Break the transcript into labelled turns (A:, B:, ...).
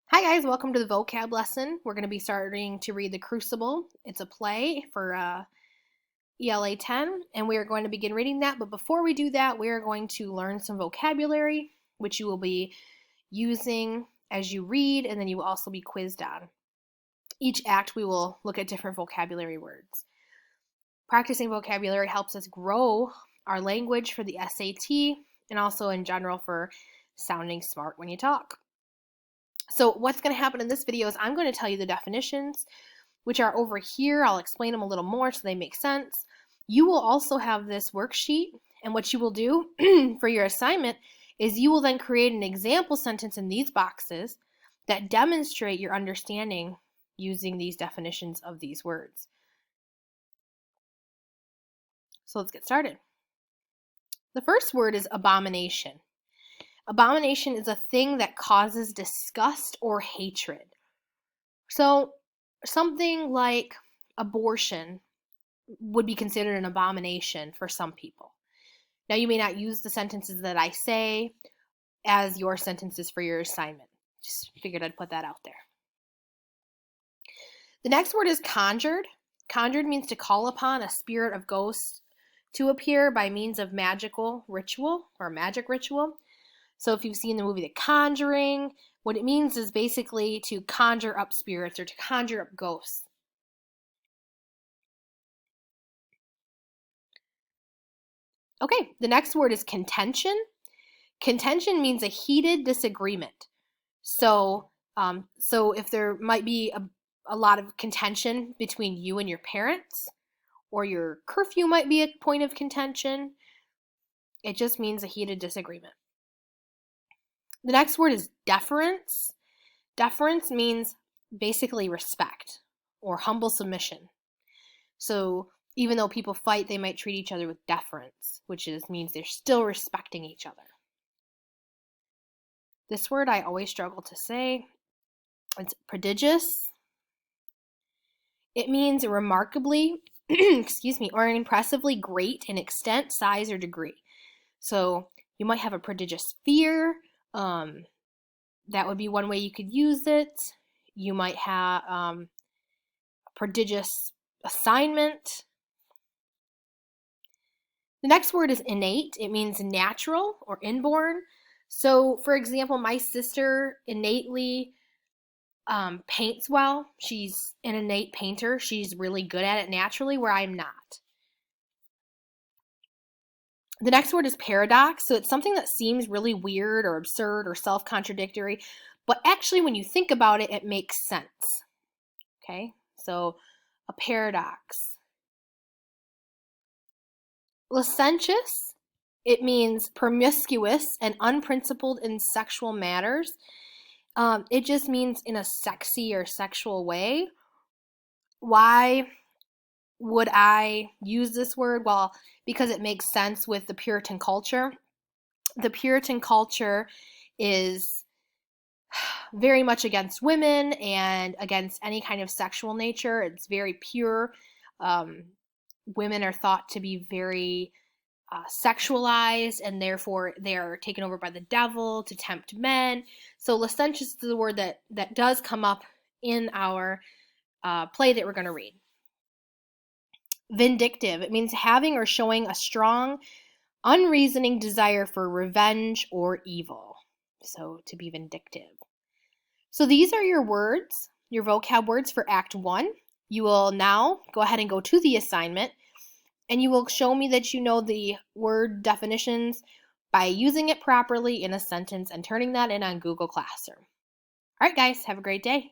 A: Hi guys, welcome to the vocab lesson. We're going to be starting to read The Crucible. It's a play for ELA 10, and we are going to begin reading that. But before we do that, we are going to learn some vocabulary, which you will be using as you read, and then you will also be quizzed on. Each act, we will look at different vocabulary words. Practicing vocabulary helps us grow our language for the SAT and also in general for sounding smart when you talk. So what's going to happen in this video is I'm going to tell you the definitions, which are over here. I'll explain them a little more so they make sense. You will also have this worksheet, and what you will do for your assignment is you will then create an example sentence in these boxes that demonstrate your understanding using these definitions of these words. So let's get started. The first word is abomination. Abomination is a thing that causes disgust or hatred. So something like abortion would be considered an abomination for some people. Now, you may not use the sentences that I say as your sentences for your assignment. Just figured I'd put that out there. The next word is conjured. Conjured means to call upon a spirit of ghosts to appear by means of magical ritual or magic ritual. So if you've seen the movie The Conjuring, what it means is basically to conjure up spirits or to conjure up ghosts. Okay, the next word is contention. Contention means a heated disagreement. So if there might be a lot of contention between you and your parents, or your curfew might be a point of contention, it just means a heated disagreement. The next word is deference. Deference means basically respect or humble submission. So even though people fight, they might treat each other with deference, which means they're still respecting each other. This word I always struggle to say. It's prodigious. It means remarkably, or impressively great in extent, size, or degree. So you might have a prodigious fear. That would be one way you could use it. You might have a prodigious assignment. The next word is innate. It means natural or inborn. So, for example, my sister innately paints well. She's an innate painter. She's really good at it naturally, where I'm not. The next word is paradox. So it's something that seems really weird or absurd or self-contradictory, but actually when you think about it, it makes sense. Okay, so a paradox. Licentious, it means promiscuous and unprincipled in sexual matters. It just means in a sexy or sexual way. Why would I use this word? Well, because it makes sense with the Puritan culture. The Puritan culture is very much against women and against any kind of sexual nature. It's very pure. Women are thought to be very sexualized, and therefore they are taken over by the devil to tempt men. So licentious is the word that does come up in our play that we're going to read. Vindictive. It means having or showing a strong, unreasoning desire for revenge or evil. So to be vindictive. So these are your words, your vocab words for Act 1. You will now go ahead and go to the assignment, and you will show me that you know the word definitions by using it properly in a sentence and turning that in on Google Classroom. All right, guys, have a great day.